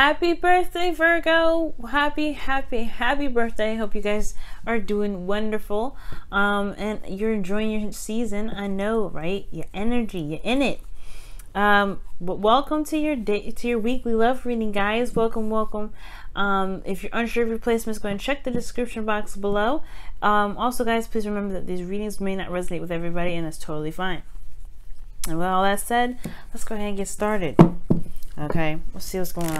Happy birthday, Virgo. Happy birthday. Hope you guys are doing wonderful. And you're enjoying your season. I know, right? Your energy, you're in it. But welcome to your day, to your weekly love reading, guys. Welcome. If you're unsure of your placements, go and check the description box below. Also, guys, please remember that these readings may not resonate with everybody, and that's totally fine. And with all that said, let's go ahead and get started. Okay, let's see what's going on.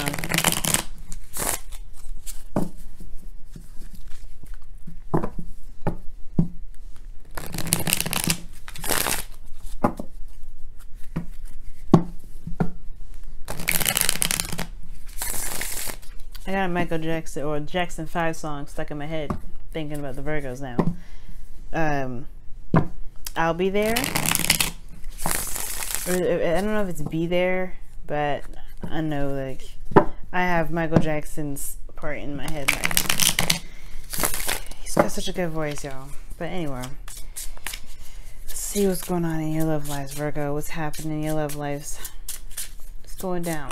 I got a Michael Jackson or Jackson 5 song stuck in my head, thinking about the Virgos now. I'll be there. Or, I don't know if it's be there, but I know, like, I have Michael Jackson's part in my head. Like, he's got such a good voice, y'all. But anyway, let's see what's going on in your love lives, Virgo. What's happening in your love lives? What's going down?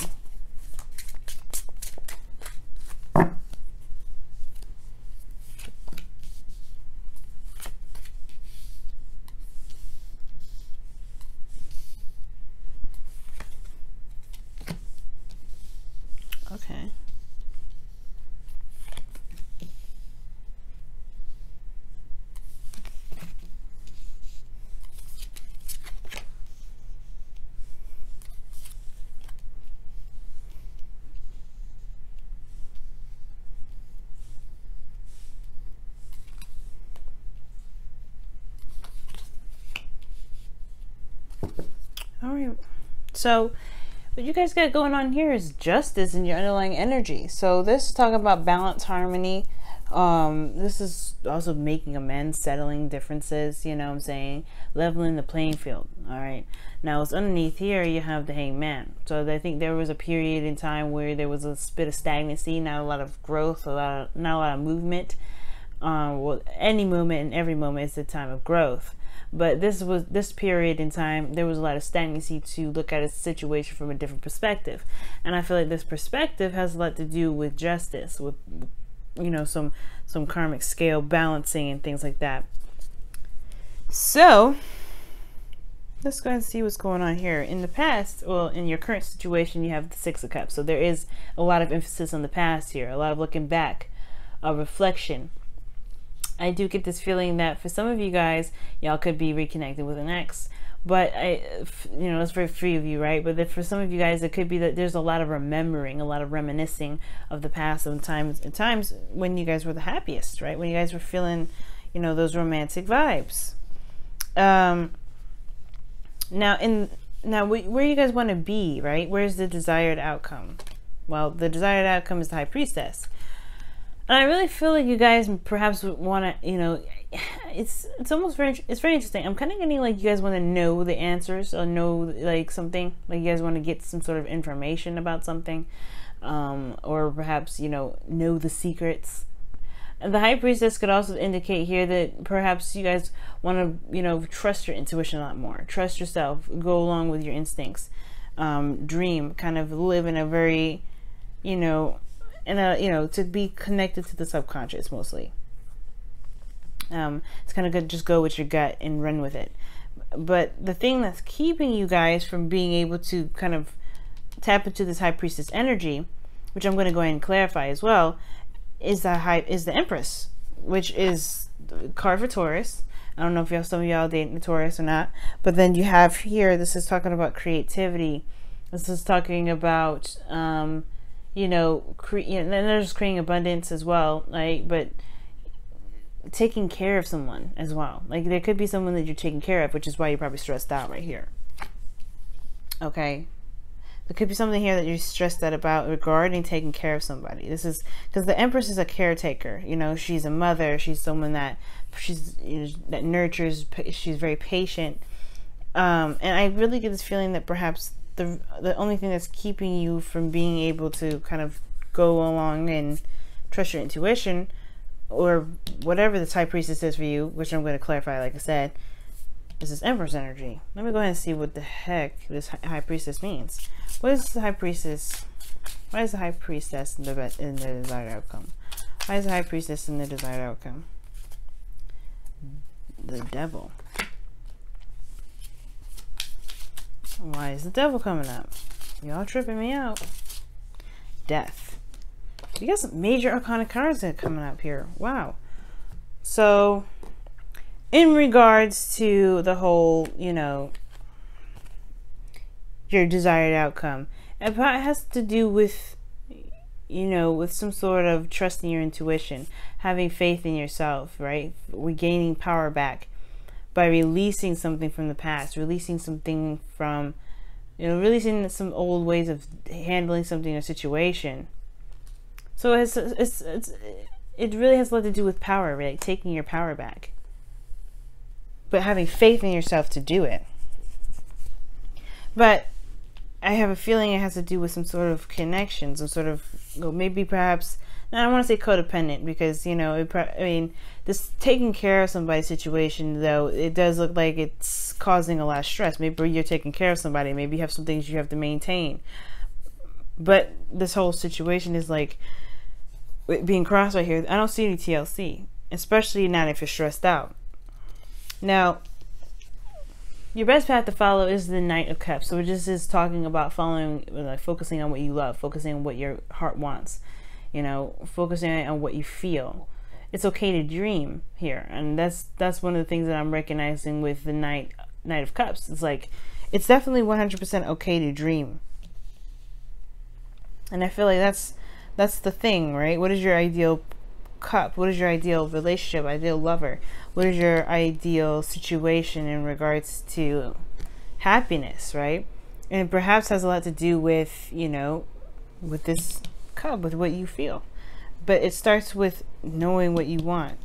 Okay. All right. So what you guys got going on here is justice in your underlying energy. So this is talking about balance, harmony. This is also making amends, settling differences, you know what I'm saying? Leveling the playing field. All right. Now what's underneath here, you have the Hanged Man. So I think there was a period in time where there was a bit of stagnancy, not a lot of growth, not a lot of movement. Well, any moment and every moment is the time of growth. But this period in time, there was a lot of stagnancy to look at a situation from a different perspective. And I feel like this perspective has a lot to do with justice, with, you know, some karmic scale balancing and things like that. So let's go ahead and see what's going on here. In the past, well, in your current situation, you have the Six of Cups. So there is a lot of emphasis on the past here, a lot of looking back, a reflection. I do get this feeling that for some of you guys, y'all could be reconnected with an ex, but you know, it's very free of you, right? But that for some of you guys, it could be that there's a lot of remembering, a lot of reminiscing of the past, and times when you guys were the happiest, right? When you guys were feeling, you know, those romantic vibes. Now where you guys want to be, right? Where's the desired outcome? Well, the desired outcome is the High Priestess. And I really feel like you guys perhaps want to, you know, it's almost very interesting. I'm kind of getting like you guys want to know the answers, or know like something, like you guys want to get some sort of information about something, or perhaps, you know the secrets. And the High Priestess could also indicate here that perhaps you guys want to, you know, trust your intuition a lot more, trust yourself, go along with your instincts, dream, kind of live in a very, you know, to be connected to the subconscious mostly. It's kind of good, just go with your gut and run with it. But the thing that's keeping you guys from being able to kind of tap into this High Priestess energy, which I'm going to go ahead and clarify as well, is the Empress, which is card for Taurus. I don't know if some of y'all dating the Taurus or not, but then you have here, this is talking about creativity. This is talking about and there's creating abundance as well, like, but taking care of someone as well. Like, there could be someone that you're taking care of, which is why you're probably stressed out right here. Okay, there could be something here that you're stressed out about regarding taking care of somebody. This is because the Empress is a caretaker. You know, she's a mother. She's someone that that nurtures. She's very patient, and I really get this feeling that perhaps the only thing that's keeping you from being able to kind of go along and trust your intuition, or whatever the High Priestess is for you, which I'm going to clarify, like I said, is this Empress energy. Let me go ahead and see what the heck this High Priestess means. What is the High Priestess Why is the High Priestess in the desired outcome? Why is the High Priestess in the desired outcome? The Devil. Why is the Devil coming up? Y'all tripping me out. Death. You got some major arcana cards that are coming up here. Wow. So, in regards to the whole, you know, your desired outcome, it has to do with, you know, with some sort of trusting your intuition, having faith in yourself, right? Regaining power back by releasing something from the past, releasing something from, you know, releasing some old ways of handling something or situation. So it really has a lot to do with power, right? Taking your power back, but having faith in yourself to do it. But I have a feeling it has to do with some sort of connection, some sort of, well, maybe perhaps, I don't want to say codependent, because, you know, I mean, this taking care of somebody's situation, though, it does look like it's causing a lot of stress. Maybe you're taking care of somebody, maybe you have some things you have to maintain. But this whole situation is like, being crossed right here, I don't see any TLC, especially not if you're stressed out. Now, your best path to follow is the Knight of Cups. So this is talking about following, like focusing on what you love, focusing on what your heart wants, you know, focusing on what you feel. It's okay to dream here, and that's one of the things that I'm recognizing with the Knight of Cups. It's like, it's definitely 100% okay to dream, and I feel like that's the thing, right? What is your ideal cup? What is your ideal relationship, ideal lover? What is your ideal situation in regards to happiness, right? And it perhaps has a lot to do with, you know, with this cup, with what you feel. But it starts with knowing what you want.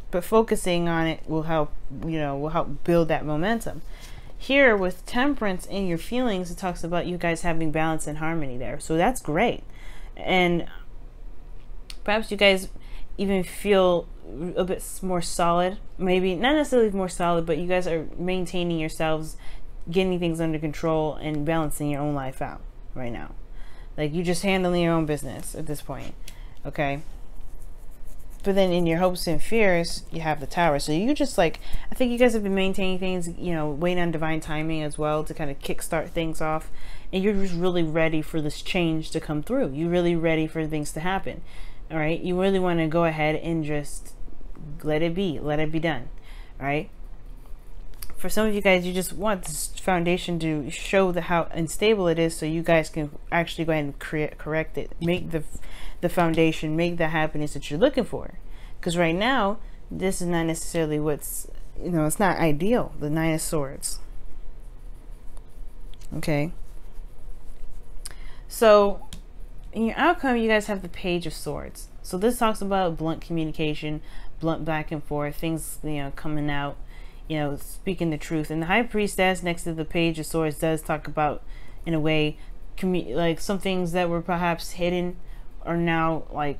But focusing on it will help, you know, will help build that momentum. Here with Temperance in your feelings, it talks about you guys having balance and harmony there. So that's great. And perhaps you guys even feel a bit more solid, maybe not necessarily more solid, but you guys are maintaining yourselves, getting things under control and balancing your own life out right now. Like, you're just handling your own business at this point, okay? But then in your hopes and fears, you have the Tower. So you just, like, I think you guys have been maintaining things, you know, waiting on divine timing as well to kind of kickstart things off. And you're just really ready for this change to come through. You're really ready for things to happen. All right, you really want to go ahead and just let it be done. All right, for some of you guys, you just want this foundation to show how unstable it is, so you guys can actually go ahead and correct it, make the foundation, make the happiness that you're looking for. Because right now, this is not necessarily what's, you know, it's not ideal. The Nine of Swords. Okay, so in your outcome, you guys have the Page of Swords. So this talks about blunt communication, blunt back and forth, things, you know, coming out, you know, speaking the truth. And the High Priestess next to the Page of Swords does talk about, in a way, like some things that were perhaps hidden are now like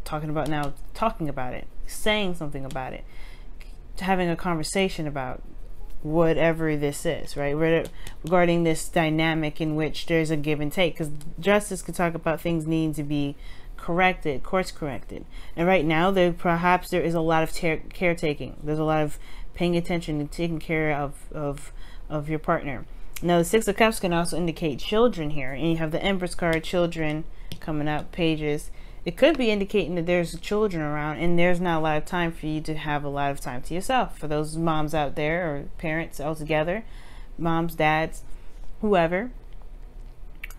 talking about it, saying something about it, having a conversation about whatever this is, right? Regarding this dynamic in which there's a give and take, because justice could talk about things needing to be corrected, course corrected. And right now, there is a lot of caretaking. There's a lot of paying attention and taking care of your partner. Now, the Six of Cups can also indicate children here, and you have the Empress card, children coming up, pages. It could be indicating that there's children around and there's not a lot of time for you to have a lot of time to yourself. For those moms out there, or parents altogether, moms, dads, whoever,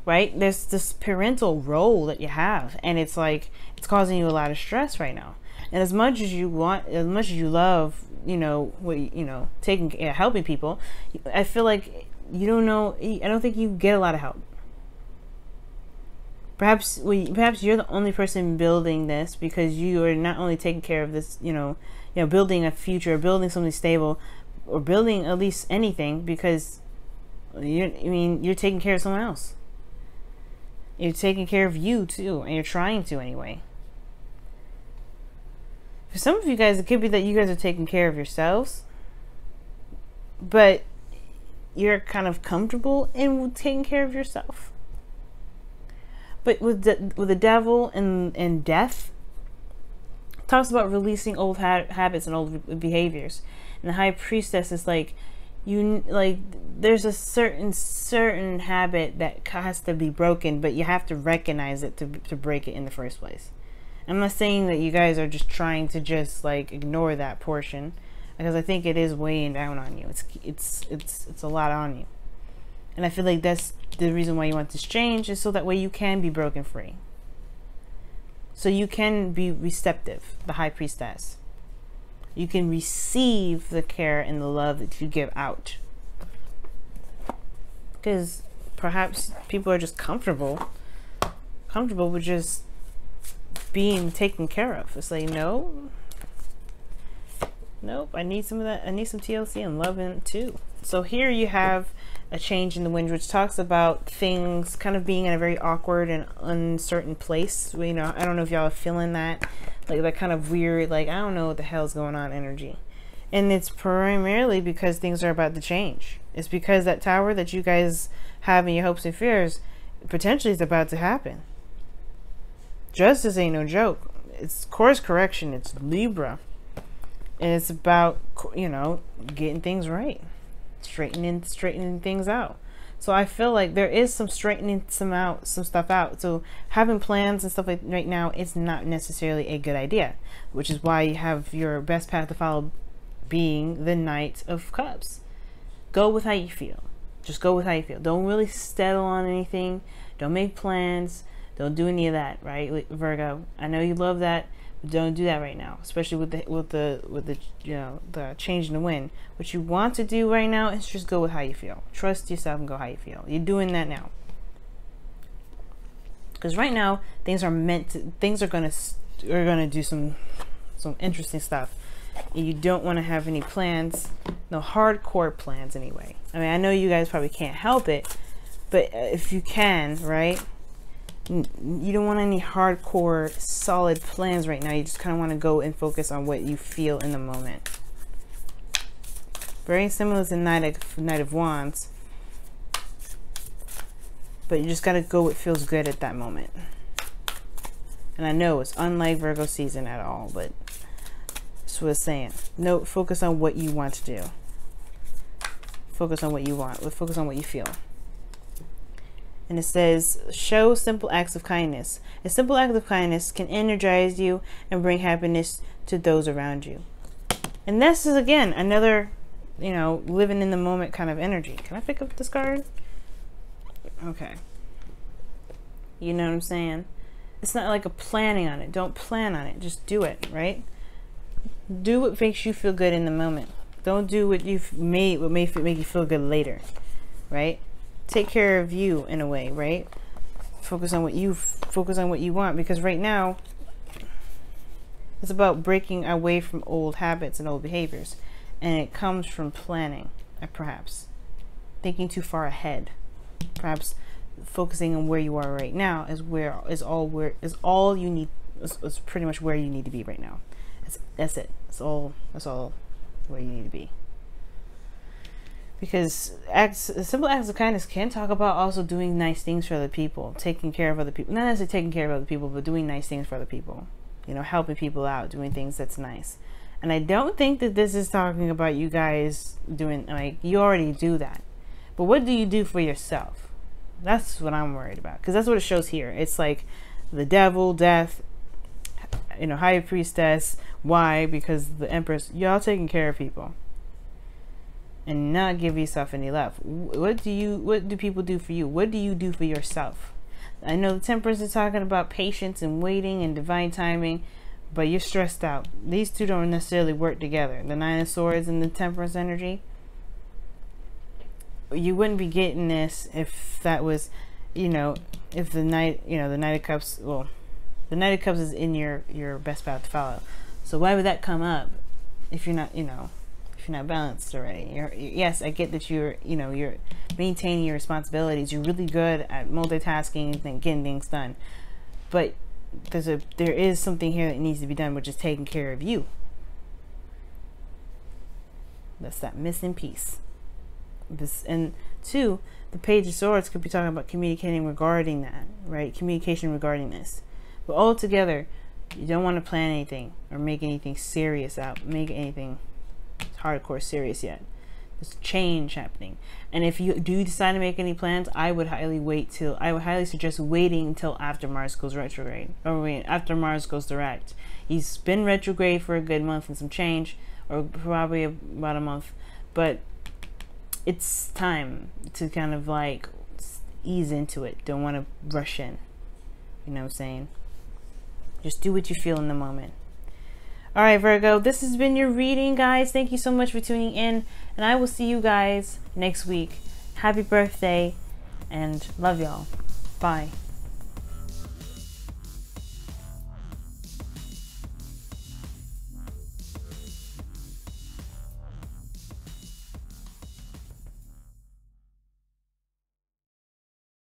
right? There's this parental role that you have, and it's like, it's causing you a lot of stress right now. And as much as you want, as much as you love, you know, taking, helping people, I feel like I don't think you get a lot of help. Perhaps you're the only person building this, because you are not only taking care of this, building a future, building something stable, or building at least anything, because you're taking care of someone else. You're taking care of you too, and you're trying to anyway. For some of you guys, it could be that you guys are taking care of yourselves, but you're kind of comfortable in taking care of yourself. But with the devil and death, talks about releasing old habits and old behaviors. And the high priestess is like, there's a certain habit that has to be broken, but you have to recognize it to break it in the first place. I'm not saying that you guys are just trying to just like ignore that portion, because I think it is weighing down on you. It's a lot on you. And I feel like that's the reason why you want this change, is so that way you can be broken free. So you can be receptive, the high priestess. You can receive the care and the love that you give out. Because perhaps people are just comfortable with just being taken care of. It's like, no, nope, I need some of that. I need some TLC and loving too. So here you have a change in the wind, which talks about things kind of being in a very awkward and uncertain place. You know, I don't know if y'all are feeling that, like that kind of weird, like, I don't know what the hell's going on energy. And it's primarily because things are about to change. It's because that tower that you guys have in your hopes and fears potentially is about to happen. Justice ain't no joke. It's course correction. It's Libra. And it's about, you know, getting things right. Straightening things out. So I feel like there is some straightening some stuff out. So having plans and stuff like right now is not necessarily a good idea, which is why you have your best path to follow being the Knight of Cups. Go with how you feel. Just go with how you feel. Don't really settle on anything. Don't make plans. Don't do any of that, right, Virgo? I know you love that. Don't do that right now, especially with the you know, the change in the wind. What you want to do right now is just go with how you feel. Trust yourself and go how you feel. You're doing that now, because right now things are gonna do some interesting stuff. And you don't want to have any plans, no hardcore plans anyway. I mean, I know you guys probably can't help it, but if you can, right? You don't want any hardcore solid plans right now. You just kind of want to go and focus on what you feel in the moment. Very similar to Knight of Wands, but you just got to go what feels good at that moment. And I know it's unlike Virgo season at all, but that's what it's saying. No, focus on what you want to do. Focus on what you want. Focus on what you feel. And it says, show simple acts of kindness. A simple act of kindness can energize you and bring happiness to those around you. And this is, again, another, you know, living in the moment kind of energy. Can I pick up this card? Okay. You know what I'm saying? It's not like a planning on it. Don't plan on it. Just do it, right? Do what makes you feel good in the moment. Don't do what may make you feel good later, right? Take care of you in a way, right? Focus on what you want, because right now it's about breaking away from old habits and old behaviors, and it comes from planning, perhaps thinking too far ahead, perhaps focusing on where you are right now is all you need. Is pretty much where you need to be right now. That's it. That's all where you need to be. Because simple acts of kindness can talk about also doing nice things for other people, taking care of other people. Not necessarily taking care of other people, but doing nice things for other people. You know, helping people out, doing things that's nice. And I don't think that this is talking about you guys doing, like, you already do that. But what do you do for yourself? That's what I'm worried about. Because that's what it shows here. It's like the devil, death, you know, high priestess. Why? Because the empress, y'all taking care of people. And not give yourself any love. What do people do for you? What do you do for yourself? I know the Temperance is talking about patience and waiting and divine timing, but you're stressed out. These two don't necessarily work together. The Nine of Swords and the Temperance energy. You wouldn't be getting this if that was, you know, if the Knight, you know, the Knight of Cups, well, the Knight of Cups is in your best path to follow. So why would that come up if you're not, you know, not balanced already? Yes, I get that you're maintaining your responsibilities. You're really good at multitasking and getting things done, but there is something here that needs to be done, which is taking care of you. That's that missing piece. And two, the Page of Swords could be talking about communicating regarding that, right? Communication regarding this. But altogether, you don't want to plan anything or make anything serious make anything hardcore serious yet. There's change happening. And if you do decide to make any plans, I would highly suggest waiting until after Mars goes retrograde. Or wait, after Mars goes direct. He's been retrograde for a good month and some change, or probably about a month. But it's time to kind of like ease into it. Don't want to rush in. You know what I'm saying? Just do what you feel in the moment. Alright, Virgo, this has been your reading, guys. Thank you so much for tuning in, and I will see you guys next week. Happy birthday, and love y'all. Bye.